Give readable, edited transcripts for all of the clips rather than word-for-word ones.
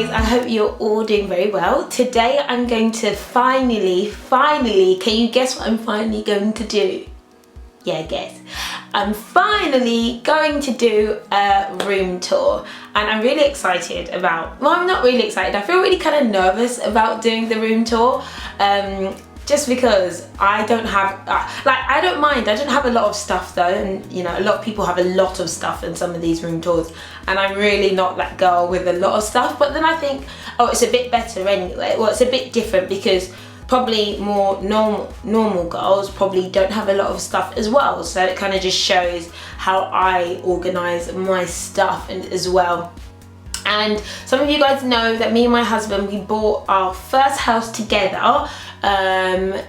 I hope you're all doing very well. Today I'm going to finally, can you guess what I'm finally going to do? Yeah, guess. I'm finally going to do a room tour, and I'm really excited about, well, I'm not really excited, I feel really kind of nervous about doing the room tour. Just because I don't have, I don't mind, I don't have a lot of stuff though, and you know, a lot of people have a lot of stuff in some of these room tours, and I'm really not that girl with a lot of stuff. But then I think, oh, it's a bit better anyway. Well, it's a bit different because probably more normal girls probably don't have a lot of stuff as well, so it kind of just shows how I organize my stuff and as well. And some of you guys know that me and my husband, we bought our first house together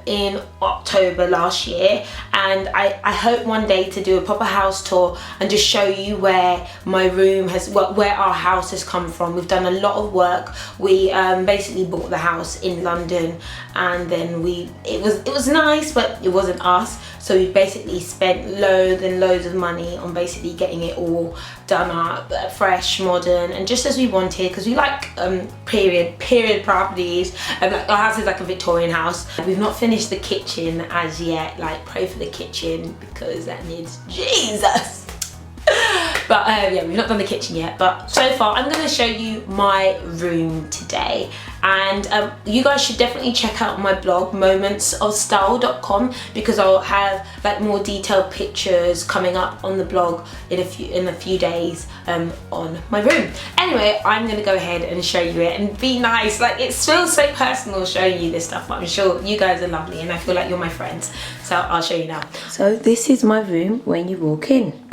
in October last year, and I hope one day to do a proper house tour and just show you where my room has, well, where our house has come from. We've done a lot of work. We basically bought the house in London, and then it was nice, but it wasn't us, so we basically spent loads and loads of money on basically getting it all done up, fresh, modern, and just as we wanted, because we like period properties, and like our house is like a Victorian house. We've not finished the kitchen as yet, like pray for the kitchen because that needs Jesus. But yeah, we've not done the kitchen yet, but so far I'm going to show you my room today. And you guys should definitely check out my blog momentsofstyle.com, because I'll have like more detailed pictures coming up on the blog in a few days on my room. Anyway, I'm going to go ahead and show you it and be nice. Like, it feels so personal showing you this stuff, but I'm sure you guys are lovely and I feel like you're my friends, so I'll show you now. So this is my room when you walk in.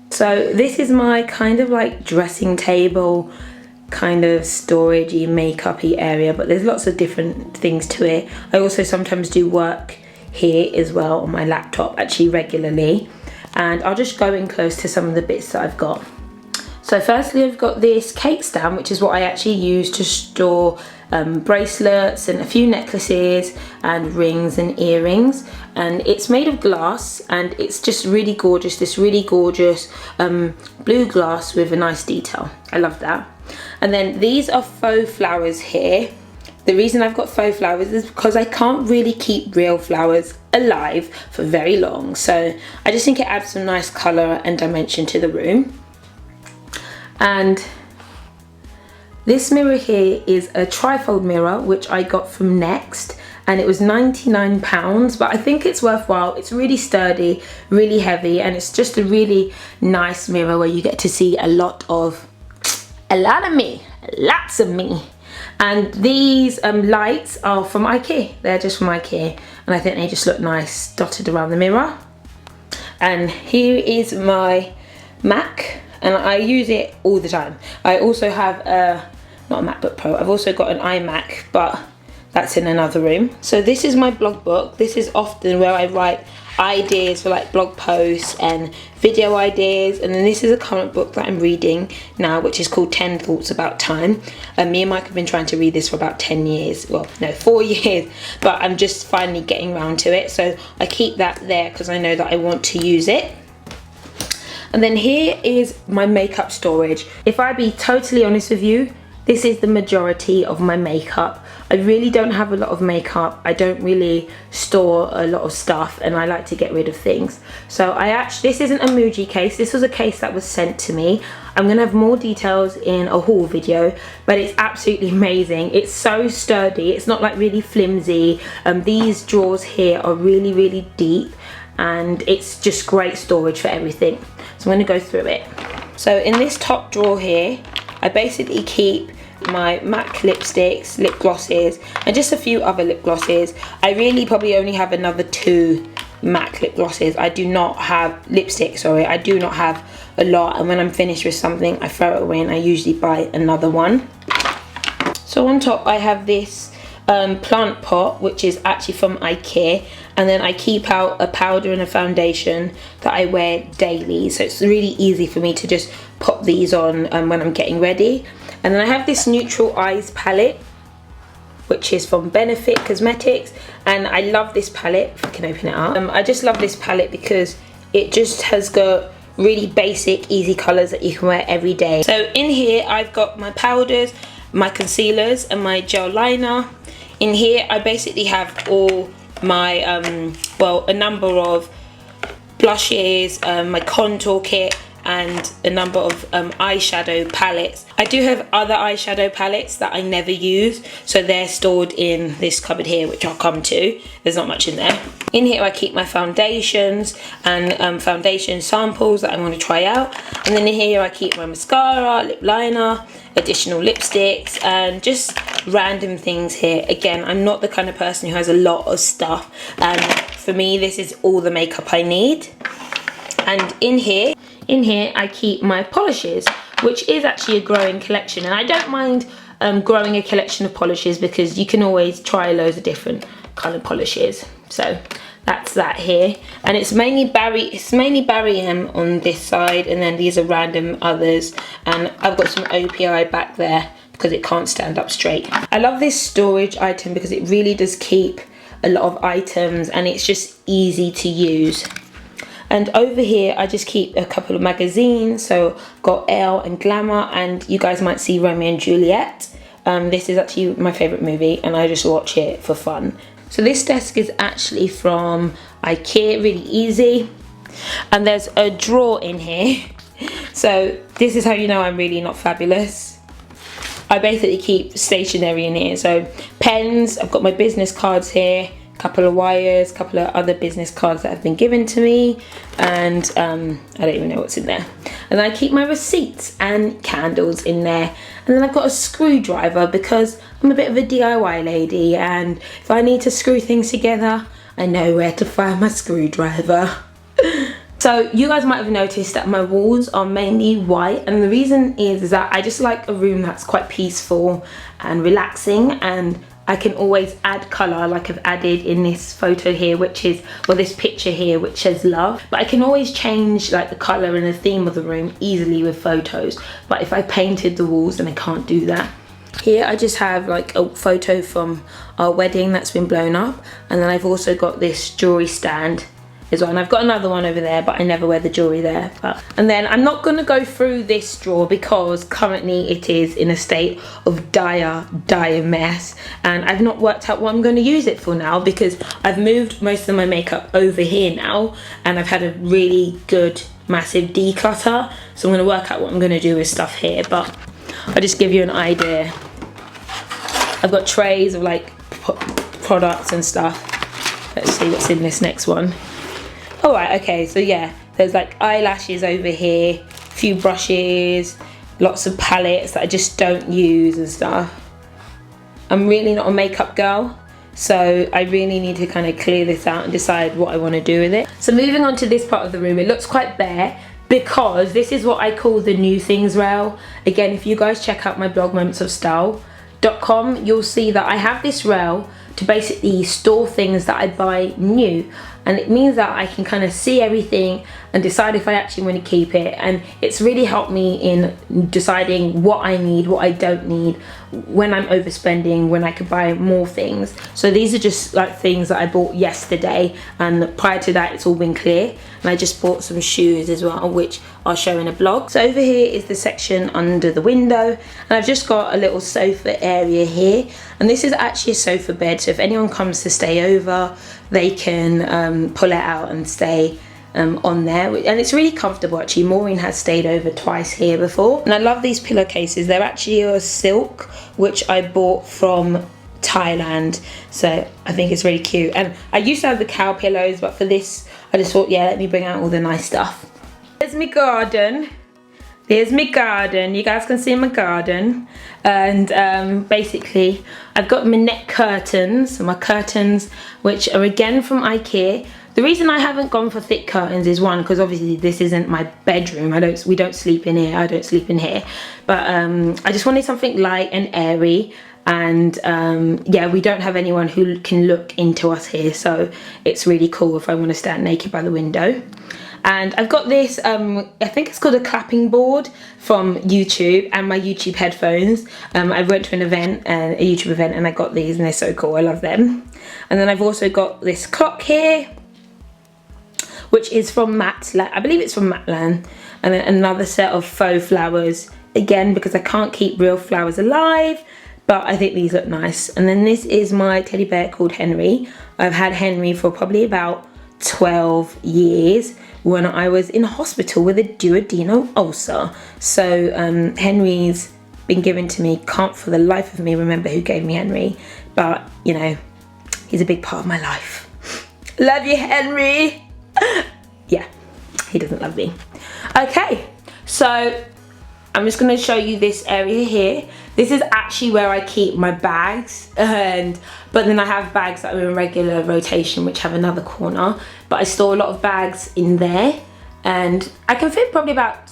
So this is my kind of like dressing table, kind of storagey, makeup-y area, but there's lots of different things to it. I also sometimes do work here as well on my laptop, actually regularly. And I'll just go in close to some of the bits that I've got. So firstly, I've got this cake stand, which is what I actually use to store bracelets and a few necklaces and rings and earrings, and it's made of glass and it's just really gorgeous, this really gorgeous blue glass with a nice detail. I love that. And then these are faux flowers here. The reason I've got faux flowers is because I can't really keep real flowers alive for very long, so I just think it adds some nice colour and dimension to the room. And this mirror here is a trifold mirror, which I got from Next, and it was £99, but I think it's worthwhile. It's really sturdy, really heavy, and it's just a really nice mirror where you get to see a lot of me, lots of me. And these lights are from Ikea. They're just from Ikea, and I think they just look nice dotted around the mirror. And here is my Mac, and I use it all the time. I also have not a MacBook Pro, I've also got an iMac, but that's in another room. So this is my blog book. This is often where I write ideas for like blog posts and video ideas, and then this is a current book that I'm reading now, which is called 10 Thoughts About Time. Me and Mike have been trying to read this for about 10 years, well no, 4 years, but I'm just finally getting around to it, so I keep that there because I know that I want to use it. And then here is my makeup storage. If I be totally honest with you, this is the majority of my makeup. I really don't have a lot of makeup. I don't really store a lot of stuff, and I like to get rid of things. So this isn't a Muji case. This was a case that was sent to me. I'm gonna have more details in a haul video, but it's absolutely amazing. It's so sturdy. It's not like really flimsy. These drawers here are really, really deep, and it's just great storage for everything. So I'm gonna go through it. So in this top drawer here, I basically keep my MAC lipsticks, lip glosses, and just a few other lip glosses. I really probably only have another 2 MAC lip glosses. I do not have lipstick, sorry, I do not have a lot, and when I'm finished with something, I throw it away and I usually buy another one. So on top I have this plant pot, which is actually from Ikea, and then I keep out a powder and a foundation that I wear daily, so it's really easy for me to just pop these on when I'm getting ready. And then I have this neutral eyes palette, which is from Benefit Cosmetics, and I love this palette. If I can open it up, I just love this palette because it just has got really basic, easy colours that you can wear every day. So in here I've got my powders, my concealers, and my gel liner. In here I basically have all my well, a number of blushes, my contour kit, and a number of eyeshadow palettes. I do have other eyeshadow palettes that I never use, so they're stored in this cupboard here, which I'll come to. There's not much in there. In here I keep my foundations and foundation samples that I want to try out. And then in here I keep my mascara, lip liner, additional lipsticks, and just random things here. Again, I'm not the kind of person who has a lot of stuff, and for me this is all the makeup I need. And in here I keep my polishes, which is actually a growing collection, and I don't mind growing a collection of polishes because you can always try loads of different kind of polishes. So that's that here, and it's mainly Barry M on this side, and then these are random others, and I've got some OPI back there because it can't stand up straight. I love this storage item because it really does keep a lot of items, and it's just easy to use. And over here I just keep a couple of magazines, so got Elle and Glamour, and you guys might see Romeo and Juliet. This is actually my favourite movie and I just watch it for fun. So this desk is actually from Ikea, really easy. And there's a drawer in here. So this is how you know I'm really not fabulous. I basically keep stationery in here, so pens, I've got my business cards here, couple of wires, couple of other business cards that have been given to me, and I don't even know what's in there. And I keep my receipts and candles in there. And then I've got a screwdriver because I'm a bit of a DIY lady, and if I need to screw things together, I know where to find my screwdriver. So you guys might have noticed that my walls are mainly white, and the reason is that I just like a room that's quite peaceful and relaxing, and I can always add colour, like I've added in this photo here, which is, well, this picture here, which says love. But I can always change like the colour and the theme of the room easily with photos. But if I painted the walls, then I can't do that. Here I just have like a photo from our wedding that's been blown up. And then I've also got this jewellery stand as well, and I've got another one over there, but I never wear the jewellery there. And then I'm not going to go through this drawer because currently it is in a state of dire mess, and I've not worked out what I'm going to use it for now because I've moved most of my makeup over here now, and I've had a really good massive declutter, so I'm going to work out what I'm going to do with stuff here. But I'll just give you an idea. I've got trays of like products and stuff. Let's see what's in this next one. Alright, okay, so yeah, there's like eyelashes over here, a few brushes, lots of palettes that I just don't use and stuff. I'm really not a makeup girl, so I really need to kind of clear this out and decide what I want to do with it. So moving on to this part of the room, it looks quite bare because this is what I call the new things rail. Again, if you guys check out my blog momentsofstyle.com, you'll see that I have this rail to basically store things that I buy new, and it means that I can kind of see everything and decide if I actually want to keep it. And it's really helped me in deciding what I need, what I don't need, when I'm overspending, when I could buy more things. So these are just like things that I bought yesterday, and prior to that it's all been clear. And I just bought some shoes as well, which I'll show in a blog. So over here is the section under the window, and I've just got a little sofa area here, and this is actually a sofa bed, so if anyone comes to stay over, they can pull it out and stay on there, and it's really comfortable actually. Maureen has stayed over twice here before, and I love these pillowcases. They're actually a silk, which I bought from Thailand, so I think it's really cute. And I used to have the Kael pillows, but for this I just thought, yeah, let me bring out all the nice stuff. There's my garden. There's my garden. You guys can see my garden. And basically I've got my net curtains, my curtains, which are again from Ikea. The reason I haven't gone for thick curtains is one, because obviously this isn't my bedroom. We don't sleep in here. I don't sleep in here. But I just wanted something light and airy. and yeah, we don't have anyone who can look into us here, so it's really cool if I want to stand naked by the window. And I've got this, I think it's called a clapping board from YouTube, and my YouTube headphones. I went to an event, a YouTube event, and I got these, and they're so cool. I love them. And then I've also got this clock here, which is from Matland. I believe it's from Matland. And then another set of faux flowers, again, because I can't keep real flowers alive, but I think these look nice. And then this is my teddy bear called Henry. I've had Henry for probably about 12 years when I was in hospital with a duodenal ulcer. So Henry's been given to me. Can't for the life of me remember who gave me Henry, but you know, he's a big part of my life. Love you, Henry. Yeah, he doesn't love me. Okay, so I'm just going to show you this area here. This is actually where I keep my bags, but then I have bags that are in regular rotation which have another corner, but I store a lot of bags in there, and I can fit probably about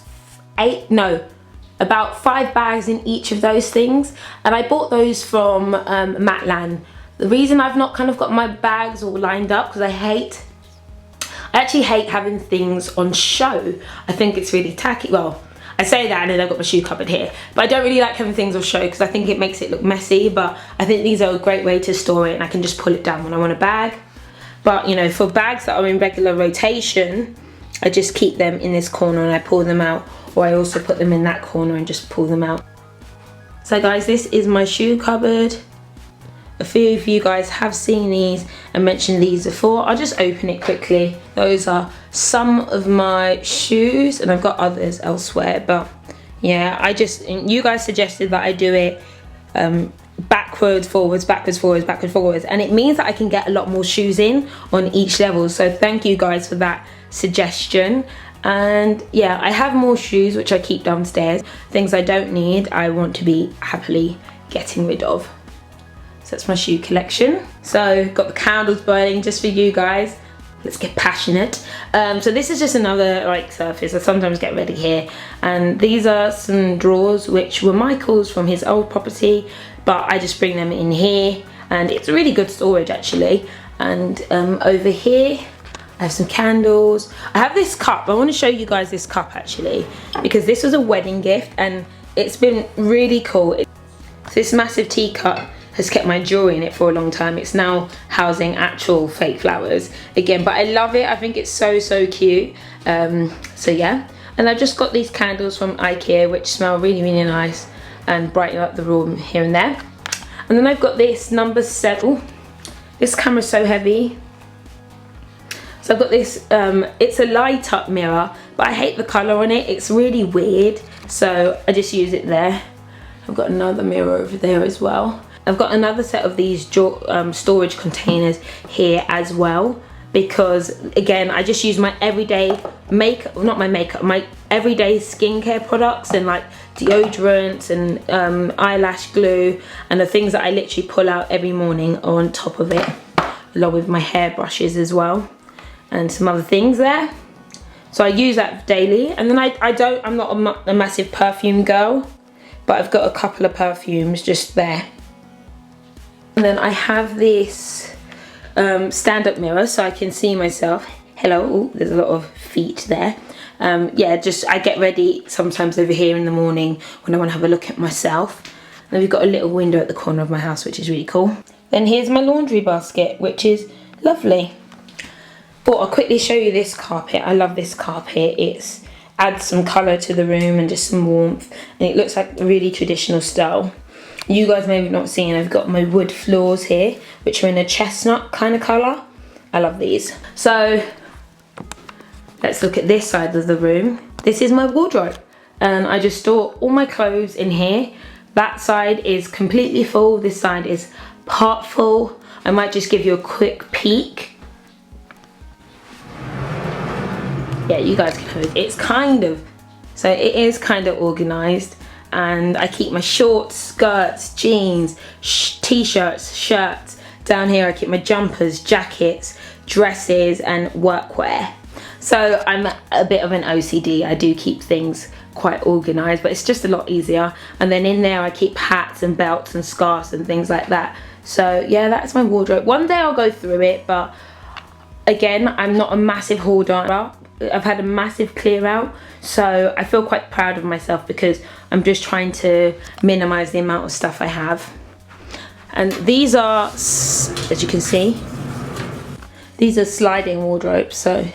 5 bags in each of those things, and I bought those from Matland. The reason I've not kind of got my bags all lined up, because I actually hate having things on show. I think it's really tacky. Well, I say that and then I've got my shoe cupboard here, but I don't really like having things on show because I think it makes it look messy, but I think these are a great way to store it, and I can just pull it down when I want a bag. But you know, for bags that are in regular rotation, I just keep them in this corner and I pull them out, or I also put them in that corner and just pull them out. So guys, this is my shoe cupboard. A few of you guys have seen these and mentioned these before. I'll just open it quickly. Those are some of my shoes, and I've got others elsewhere, but yeah, you guys suggested that I do it backwards, forwards, backwards, forwards, backwards, forwards, and it means that I can get a lot more shoes in on each level. So thank you guys for that suggestion. And yeah, I have more shoes which I keep downstairs. Things I don't need, I want to be happily getting rid of. So that's my shoe collection. So got the candles burning just for you guys. Let's get passionate. So this is just another like surface. I sometimes get ready here. And these are some drawers which were Michael's from his old property, but I just bring them in here, and it's really good storage actually. And over here, I have some candles. I have this cup. I want to show you guys this cup actually, because this was a wedding gift and it's been really cool. This massive teacup has kept my jewelry in it for a long time. It's now housing actual fake flowers again, but I love it. I think it's so cute. So yeah, and I've just got these candles from Ikea which smell really nice and brighten up the room here and there. And then I've got this number 7. This camera's so heavy. So I've got this, it's a light up mirror, but I hate the colour on it. It's really weird, so I just use it there. I've got another mirror over there as well. I've got another set of these storage containers here as well, because again, I just use my everyday my everyday skincare products and like deodorants and eyelash glue and the things that I literally pull out every morning are on top of it, along with my hairbrushes as well and some other things there. So I use that daily. And then I'm not a massive perfume girl, but I've got a couple of perfumes just there. And then I have this stand-up mirror so I can see myself. Hello. Ooh, there's a lot of feet there. Yeah, just I get ready sometimes over here in the morning when I want to have a look at myself. And we've got a little window at the corner of my house, which is really cool. Then here's my laundry basket, which is lovely. But I'll quickly show you this carpet. I love this carpet. It adds some colour to the room and just some warmth. And it looks like a really traditional style. You guys may have not seen, I've got my wood floors here, which are in a chestnut kind of colour. I love these. So let's look at this side of the room. This is my wardrobe, and I just store all my clothes in here. That side is completely full, this side is part full. I might just give you a quick peek. Yeah, you guys can have it. It is kind of organised. And I keep my shorts, skirts, jeans, t-shirts, shirts. Down here I keep my jumpers, jackets, dresses and workwear. So I'm a bit of an OCD. I do keep things quite organized, but it's just a lot easier. And then in there I keep hats and belts and scarves and things like that. So yeah, that's my wardrobe. One day I'll go through it, but again, I'm not a massive hoarder. I've had a massive clear out, so I feel quite proud of myself because I'm just trying to minimize the amount of stuff I have. And these are, as you can see, these are sliding wardrobes, so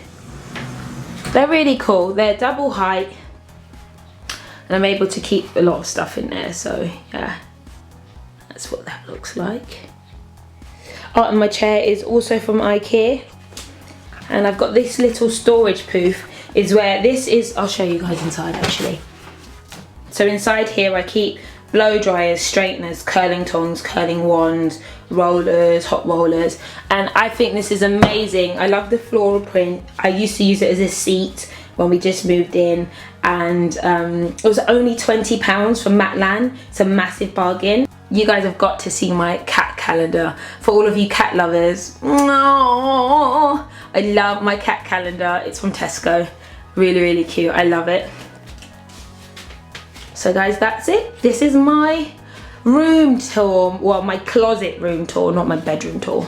they're really cool. They're double height and I'm able to keep a lot of stuff in there, so yeah, that's what that looks like. Oh, and my chair is also from Ikea. And I've got this little storage poof, is where this is, I'll show you guys inside actually. So inside here I keep blow dryers, straighteners, curling tongs, curling wands, rollers, hot rollers, and I think this is amazing. I love the floral print. I used to use it as a seat when we just moved in, and it was only £20 from Matlan. It's a massive bargain. You guys have got to see my cat calendar. For all of you cat lovers, oh, I love my cat calendar. It's from Tesco. Really, really cute. I love it. So guys, that's it. This is my room tour. Well, my closet room tour, not my bedroom tour.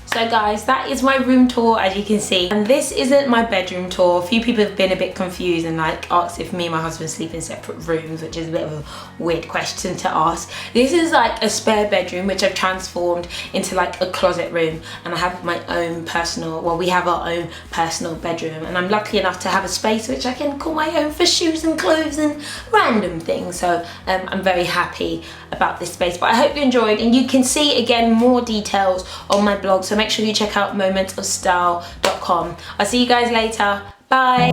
So guys, that is my room tour, as you can see. And this isn't my bedroom tour. A few people have been a bit confused and like asked if me and my husband sleep in separate rooms, which is a bit of a weird question to ask. This is like a spare bedroom, which I've transformed into like a closet room. And I have my own personal, well, we have our own personal bedroom. And I'm lucky enough to have a space which I can call my own for shoes and clothes and random things. So I'm very happy about this space. But I hope you enjoyed, and you can see again more details on my blog. So make sure you check out momentsofstyle.com. I'll see you guys later. Bye.